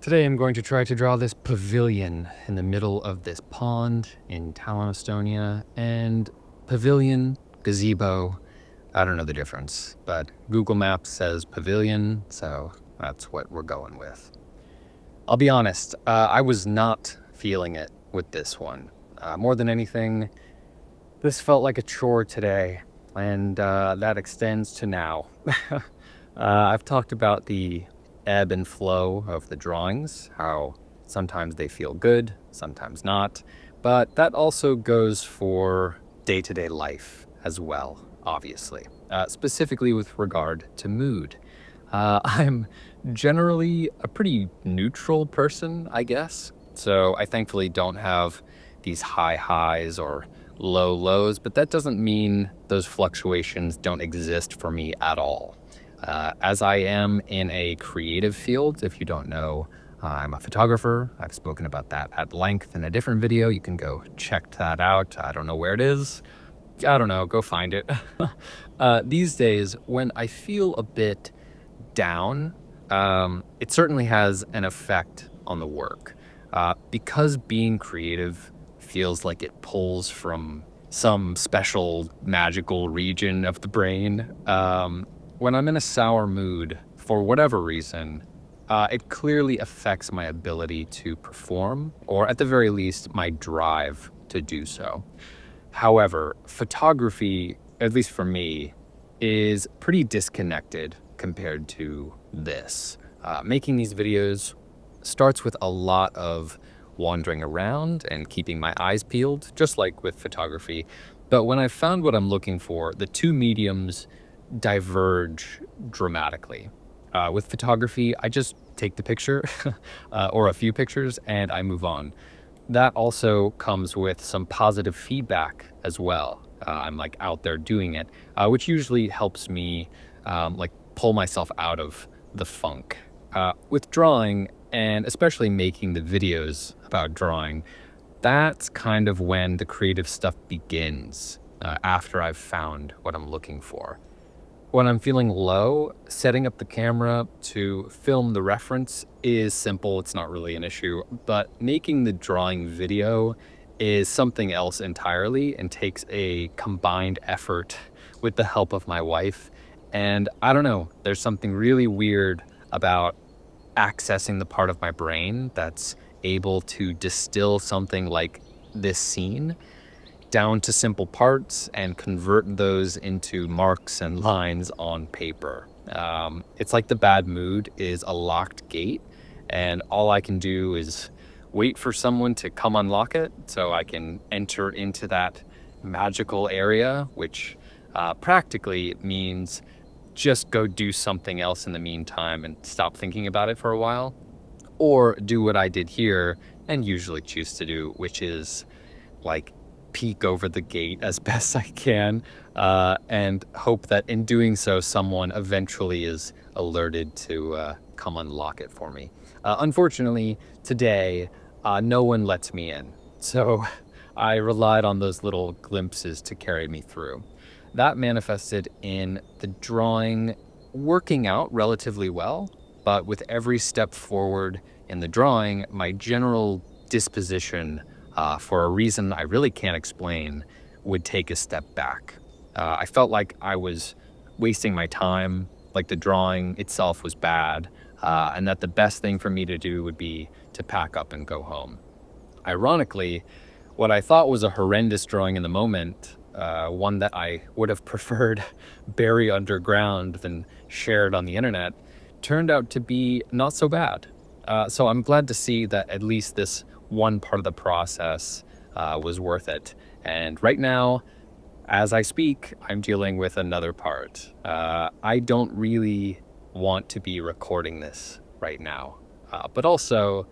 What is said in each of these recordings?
Today I'm going to try to draw this pavilion in the middle of this pond in Tallinn, Estonia, and pavilion, gazebo, I don't know the difference, but Google Maps says pavilion, so that's what we're going with. I'll be honest, I was not feeling it with this one. More than anything, this felt like a chore today, and that extends to now. I've talked about the ebb and flow of the drawings, how sometimes they feel good, sometimes not, but that also goes for day-to-day life as well, obviously, specifically with regard to mood. I'm generally a pretty neutral person, I guess, so I thankfully don't have these high highs or low lows, but that doesn't mean those fluctuations don't exist for me at all. As I am in a creative field, if you don't know, I'm a photographer. I've spoken about that at length in a different video. You can go check that out. I don't know where it is. I don't know, go find it. These days, when I feel a bit down, it certainly has an effect on the work. Because being creative feels like it pulls from some special magical region of the brain, when I'm in a sour mood, for whatever reason, it clearly affects my ability to perform, or at the very least, my drive to do so. However, photography, at least for me, is pretty disconnected compared to this. Making these videos starts with a lot of wandering around and keeping my eyes peeled, just like with photography. But when I found what I'm looking for, the two mediums diverge dramatically. With photography, I just take the picture or a few pictures and I move on. That also comes with some positive feedback as well. I'm like out there doing it, which usually helps me like pull myself out of the funk. With drawing, and especially making the videos about drawing, that's kind of when the creative stuff begins, after I've found what I'm looking for. When I'm feeling low, setting up the camera to film the reference is simple, it's not really an issue, but making the drawing video is something else entirely and takes a combined effort with the help of my wife. And I don't know, there's something really weird about accessing the part of my brain that's able to distill something like this scene down to simple parts and convert those into marks and lines on paper. It's like the bad mood is a locked gate, and all I can do is wait for someone to come unlock it so I can enter into that magical area, which practically means just go do something else in the meantime and stop thinking about it for a while, or do what I did here and usually choose to do, which is like peek over the gate as best I can, and hope that in doing so, someone eventually is alerted to come unlock it for me. Unfortunately, today, no one lets me in, so I relied on those little glimpses to carry me through. That manifested in the drawing working out relatively well, but with every step forward in the drawing, my general disposition, for a reason I really can't explain, would take a step back. I felt like I was wasting my time, like the drawing itself was bad, and that the best thing for me to do would be to pack up and go home. Ironically, what I thought was a horrendous drawing in the moment, one that I would have preferred bury underground than shared on the internet, turned out to be not so bad. So I'm glad to see that at least this one part of the process was worth it. And right now, as I speak, I'm dealing with another part. I don't really want to be recording this right now, but also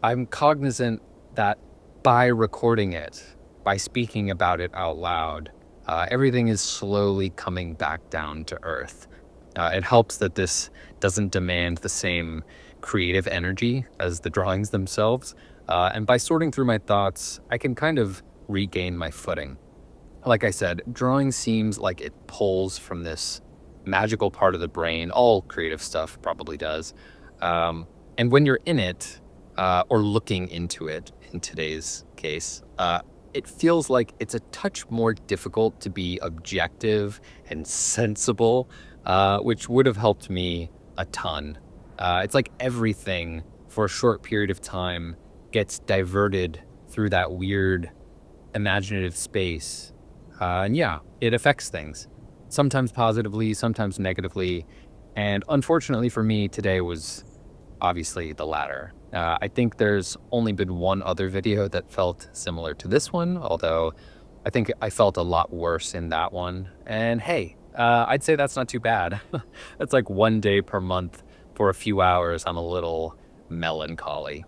I'm cognizant that by recording it, by speaking about it out loud, everything is slowly coming back down to earth. It helps that this doesn't demand the same creative energy as the drawings themselves. And by sorting through my thoughts, I can kind of regain my footing. Like I said, drawing seems like it pulls from this magical part of the brain. All creative stuff probably does. And when you're in it, or looking into it in today's case, it feels like it's a touch more difficult to be objective and sensible, which would have helped me a ton. It's like everything for a short period of time gets diverted through that weird imaginative space. And yeah, it affects things, sometimes positively, sometimes negatively. And unfortunately for me, today was obviously the latter. I think there's only been one other video that felt similar to this one, although I think I felt a lot worse in that one. And hey, I'd say that's not too bad. That's like 1 day per month for a few hours. I'm a little melancholy.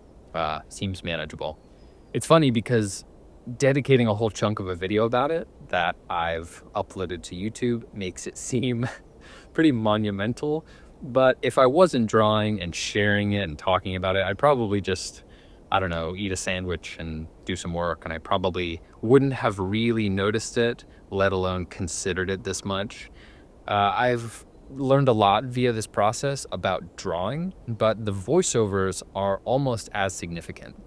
Seems manageable. It's funny because dedicating a whole chunk of a video about it that I've uploaded to YouTube makes it seem pretty monumental. But if I wasn't drawing and sharing it and talking about it, I'd probably just, I don't know, eat a sandwich and do some work. And I probably wouldn't have really noticed it, let alone considered it this much. I've learned a lot via this process about drawing, but the voiceovers are almost as significant.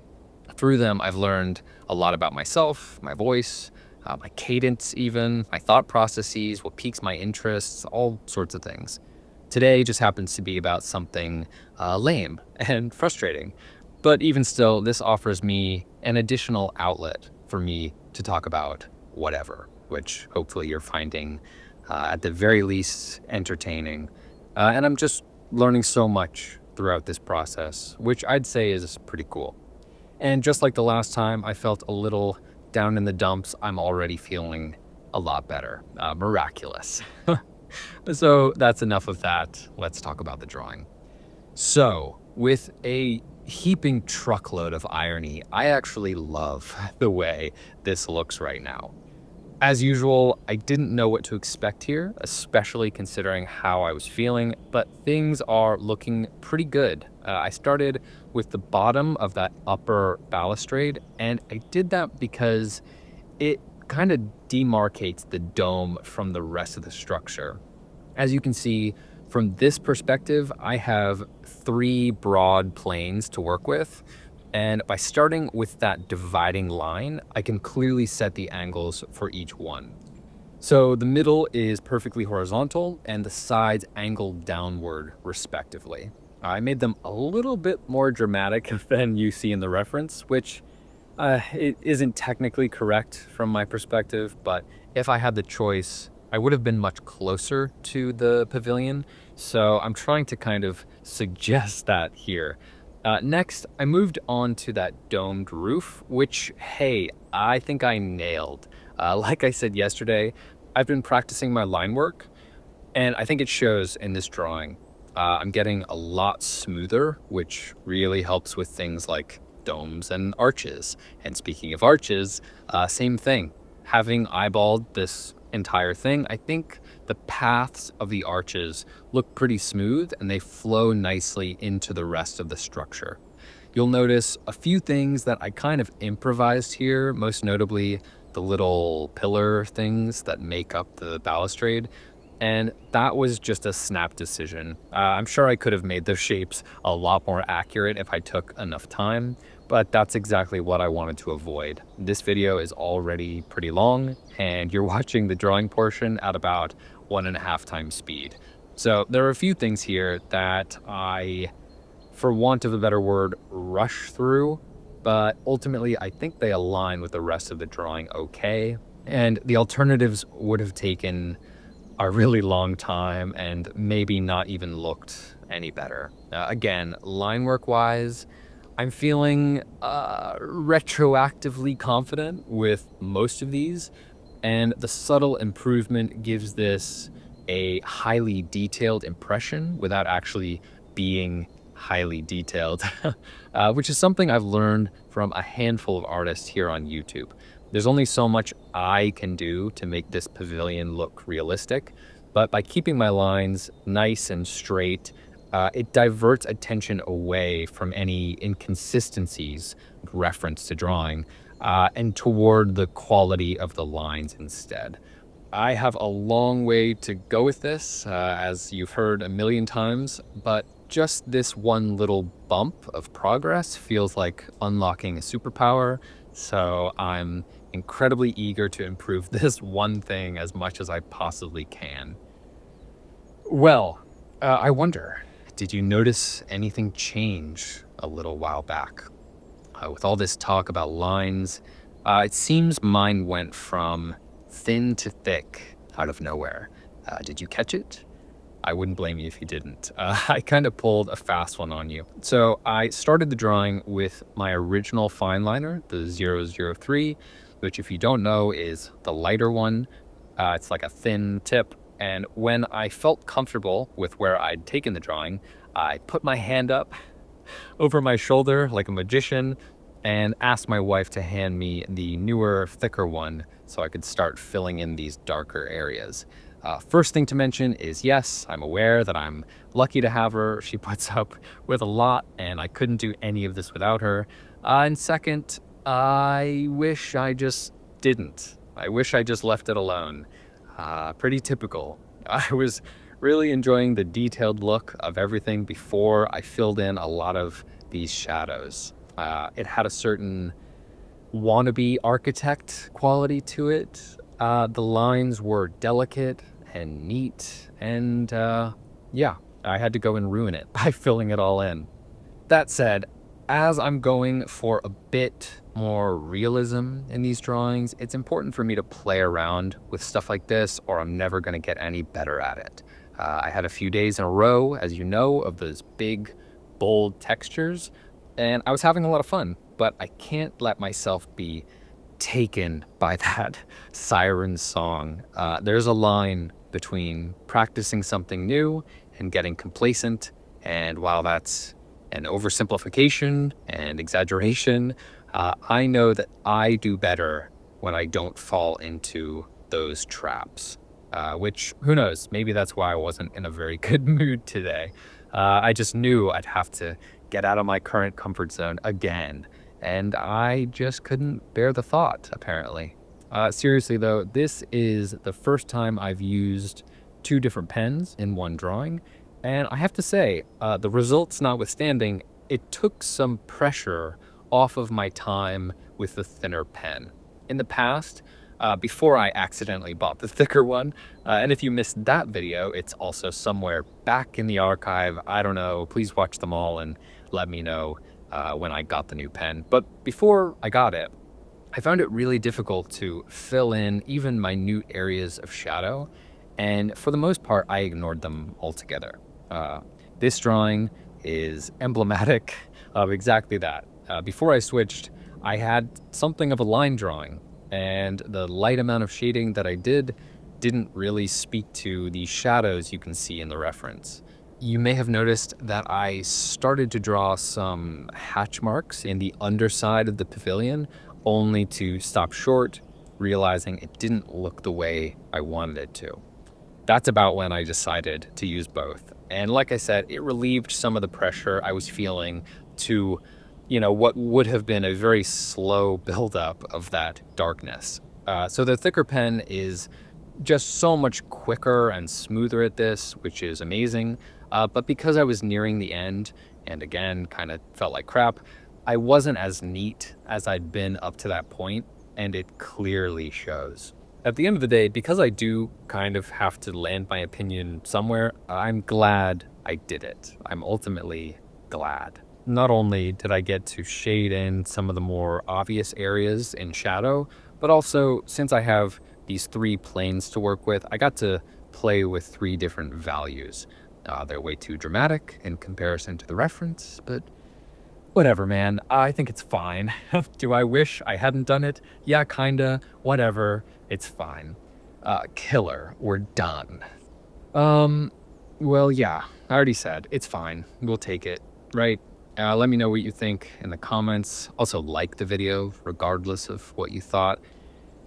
Through them, I've learned a lot about myself, my voice, my cadence even, my thought processes, what piques my interests, all sorts of things. Today just happens to be about something lame and frustrating. But even still, this offers me an additional outlet for me to talk about whatever, which hopefully you're finding at the very least entertaining. And I'm just learning so much throughout this process, which I'd say is pretty cool. And just like the last time, I felt a little down in the dumps. I'm already feeling a lot better. Miraculous. So that's enough of that. Let's talk about the drawing. So, with a heaping truckload of irony, I actually love the way this looks right now. As usual, I didn't know what to expect here, especially considering how I was feeling, but things are looking pretty good. I started with the bottom of that upper balustrade, and I did that because it kind of demarcates the dome from the rest of the structure. As you can see, from this perspective, I have 3 broad planes to work with. And by starting with that dividing line, I can clearly set the angles for each one. So the middle is perfectly horizontal and the sides angle downward respectively. I made them a little bit more dramatic than you see in the reference, which it isn't technically correct from my perspective, but if I had the choice, I would have been much closer to the pavilion. So I'm trying to kind of suggest that here. Next, I moved on to that domed roof, which, hey, I think I nailed. Like I said yesterday, I've been practicing my line work, and I think it shows in this drawing. I'm getting a lot smoother, which really helps with things like domes and arches. And speaking of arches, same thing. Having eyeballed this entire thing, I think the paths of the arches look pretty smooth and they flow nicely into the rest of the structure. You'll notice a few things that I kind of improvised here, most notably the little pillar things that make up the balustrade. And that was just a snap decision. I'm sure I could have made those shapes a lot more accurate if I took enough time, but that's exactly what I wanted to avoid. This video is already pretty long, and you're watching the drawing portion at about 1.5 times speed. So there are a few things here that I, for want of a better word, rush through, but ultimately I think they align with the rest of the drawing okay. And the alternatives would have taken a really long time and maybe not even looked any better. Again, line work wise, I'm feeling retroactively confident with most of these, and the subtle improvement gives this a highly detailed impression without actually being highly detailed, which is something I've learned from a handful of artists here on YouTube. There's only so much I can do to make this pavilion look realistic, but by keeping my lines nice and straight, it diverts attention away from any inconsistencies with reference to drawing and toward the quality of the lines instead. I have a long way to go with this, as you've heard a million times, but just this one little bump of progress feels like unlocking a superpower, so I'm incredibly eager to improve this one thing as much as I possibly can. Well, I wonder, did you notice anything change a little while back? With all this talk about lines, it seems mine went from thin to thick out of nowhere. Did you catch it? I wouldn't blame you if you didn't. I kind of pulled a fast one on you. So I started the drawing with my original fine liner, the 003, which if you don't know is the lighter one. It's like a thin tip. And when I felt comfortable with where I'd taken the drawing, I put my hand up over my shoulder like a magician and asked my wife to hand me the newer, thicker one so I could start filling in these darker areas. First thing to mention is yes, I'm aware that I'm lucky to have her. She puts up with a lot and I couldn't do any of this without her. And second, I wish I just didn't. I wish I just left it alone. Pretty typical. I was really enjoying the detailed look of everything before I filled in a lot of these shadows. It had a certain wannabe architect quality to it. The lines were delicate and neat, and yeah, I had to go and ruin it by filling it all in. That said, as I'm going for a bit more realism in these drawings, it's important for me to play around with stuff like this or I'm never going to get any better at it. I had a few days in a row, as you know, of those big, bold textures, and I was having a lot of fun, but I can't let myself be taken by that siren song. There's a line between practicing something new and getting complacent, and while that's an oversimplification and exaggeration, I know that I do better when I don't fall into those traps. Which, who knows, maybe that's why I wasn't in a very good mood today. I just knew I'd have to get out of my current comfort zone again, and I just couldn't bear the thought, apparently. Seriously though, this is the first time I've used two different pens in one drawing, and I have to say, the results notwithstanding, it took some pressure off of my time with the thinner pen. In the past, before I accidentally bought the thicker one, and if you missed that video, it's also somewhere back in the archive. I don't know, please watch them all and let me know when I got the new pen. But before I got it, I found it really difficult to fill in even minute areas of shadow, and for the most part, I ignored them altogether. This drawing is emblematic of exactly that. Before I switched, I had something of a line drawing, and the light amount of shading that I didn't really speak to the shadows you can see in the reference. You may have noticed that I started to draw some hatch marks in the underside of the pavilion, only to stop short, realizing it didn't look the way I wanted it to. That's about when I decided to use both. And like I said, it relieved some of the pressure I was feeling to, what would have been a very slow buildup of that darkness. So the thicker pen is just so much quicker and smoother at this, which is amazing. But because I was nearing the end, and again, kind of felt like crap, I wasn't as neat as I'd been up to that point, and it clearly shows. At the end of the day, because I do kind of have to land my opinion somewhere, I'm glad I did it. I'm ultimately glad. Not only did I get to shade in some of the more obvious areas in shadow, but also since I have these three planes to work with, I got to play with three different values. They're way too dramatic in comparison to the reference, but whatever, man. I think it's fine. Do I wish I hadn't done it? Yeah, kinda. Whatever. It's fine. Killer. We're done. Well, yeah. I already said. It's fine. We'll take it. Right? Let me know what you think in the comments. Also, like the video, regardless of what you thought.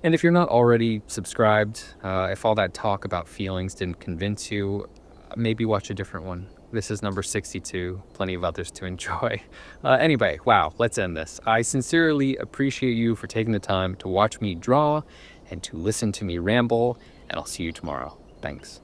And if you're not already subscribed, if all that talk about feelings didn't convince you, maybe watch a different one. This is number 62, plenty of others to enjoy. Anyway, wow, let's end this. I sincerely appreciate you for taking the time to watch me draw and to listen to me ramble, and I'll see you tomorrow. Thanks.